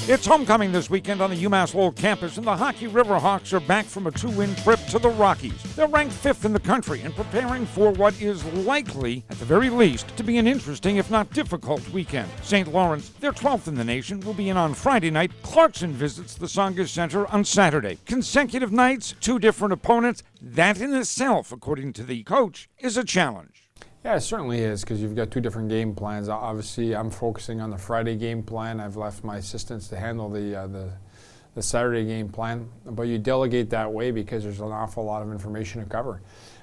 It's homecoming this weekend on the UMass Lowell campus, and the Hockey Riverhawks are back from a 2-win trip to the Rockies. They're ranked 5th in the country and preparing for what is likely, at the very least, to be an interesting, if not difficult, weekend. St. Lawrence, they're 12th in the nation, will be in on Friday night. Clarkson visits the Songus Center on Saturday. Consecutive nights, 2 different opponents. That in itself, according to the coach, is a challenge. Yeah, it certainly is, because you've got 2 different game plans. Obviously, I'm focusing on the Friday game plan. I've left my assistants to handle the Saturday game plan, but you delegate that way because there's an awful lot of information to cover.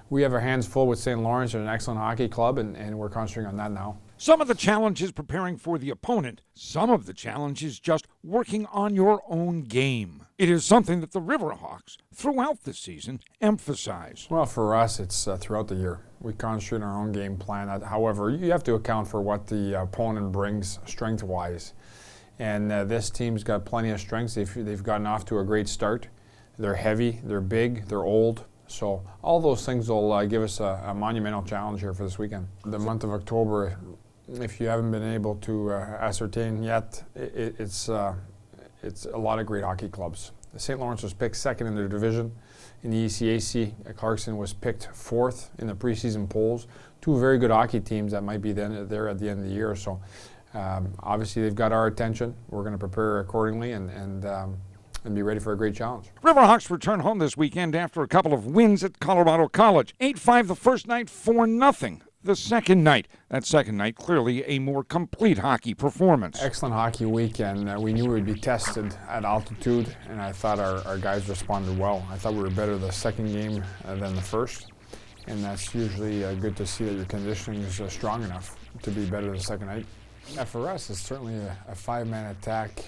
We have our hands full with St. Lawrence. They're an excellent hockey club, and we're concentrating on that now. Some of the challenge is preparing for the opponent. Some of the challenge is just working on your own game. It is something that the Riverhawks, throughout the season, emphasize. Well, for us, it's throughout the year. We concentrate on our own game plan. However, you have to account for what the opponent brings strength-wise. And this team's got plenty of strengths. They've gotten off to a great start. They're heavy, they're big, they're old. So all those things will give us a monumental challenge here for this weekend. The month of October, if you haven't been able to ascertain yet, it's a lot of great hockey clubs. St. Lawrence was picked 2nd in their division. In the ECAC, Clarkson was picked 4th in the preseason polls. 2 very good hockey teams that might be there at the end of the year. So obviously they've got our attention. We're going to prepare accordingly and be ready for a great challenge. Riverhawks return home this weekend after a couple of wins at Colorado College. 8-5 the first night, 4-0 the second night. That second night, clearly a more complete hockey performance. Excellent hockey weekend. We knew we'd be tested at altitude, and I thought our guys responded well. I thought we were better the second game than the first, and that's usually good to see that your conditioning is strong enough to be better the second night. Yeah, for us, it's certainly a 5-man attack.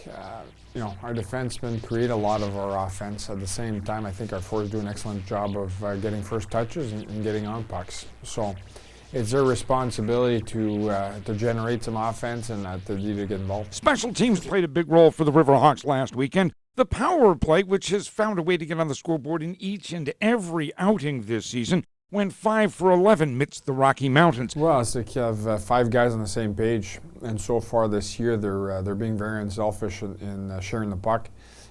Our defensemen create a lot of our offense. At the same time, I think our forwards do an excellent job of getting first touches and getting on pucks. So it's their responsibility to generate some offense and to get involved. Special teams played a big role for the Riverhawks last weekend. The power play, which has found a way to get on the scoreboard in each and every outing this season, went 5 for 11 amidst the Rocky Mountains. Well, it's like you have 5 guys on the same page, and so far this year they're being very unselfish in sharing the puck,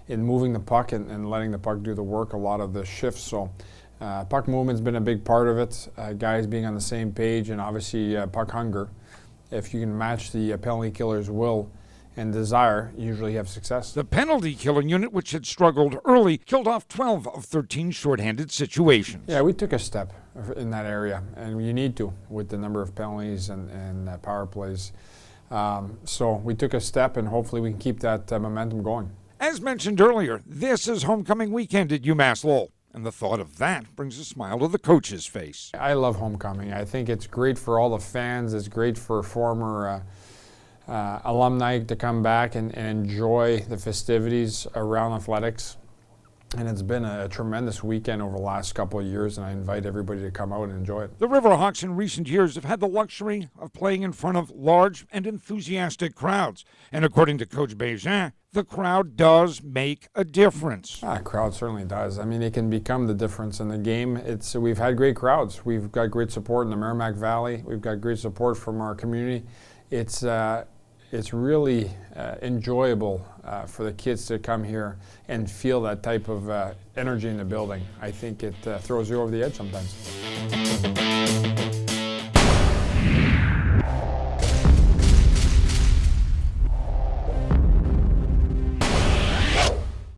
in moving the puck and letting the puck do the work a lot of the shifts. So puck movement's been a big part of it, guys being on the same page, and obviously puck hunger. If you can match the penalty killer's will and desire, you usually have success. The penalty killing unit, which had struggled early, killed off 12 of 13 shorthanded situations. Yeah, we took a step in that area, and you need to with the number of penalties and power plays. So we took a step, and hopefully we can keep that momentum going. As mentioned earlier, this is homecoming weekend at UMass Lowell, and the thought of that brings a smile to the coach's face. I love homecoming. I think it's great for all the fans. It's great for former alumni to come back and enjoy the festivities around athletics. And it's been a tremendous weekend over the last couple of years, and I invite everybody to come out and enjoy it. The Riverhawks in recent years have had the luxury of playing in front of large and enthusiastic crowds. And according to Coach Bazin, the crowd does make a difference. Crowd certainly does. I mean, it can become the difference in the game. We've had great crowds. We've got great support in the Merrimack Valley. We've got great support from our community. It's really enjoyable for the kids to come here and feel that type of energy in the building. I think it throws you over the edge sometimes.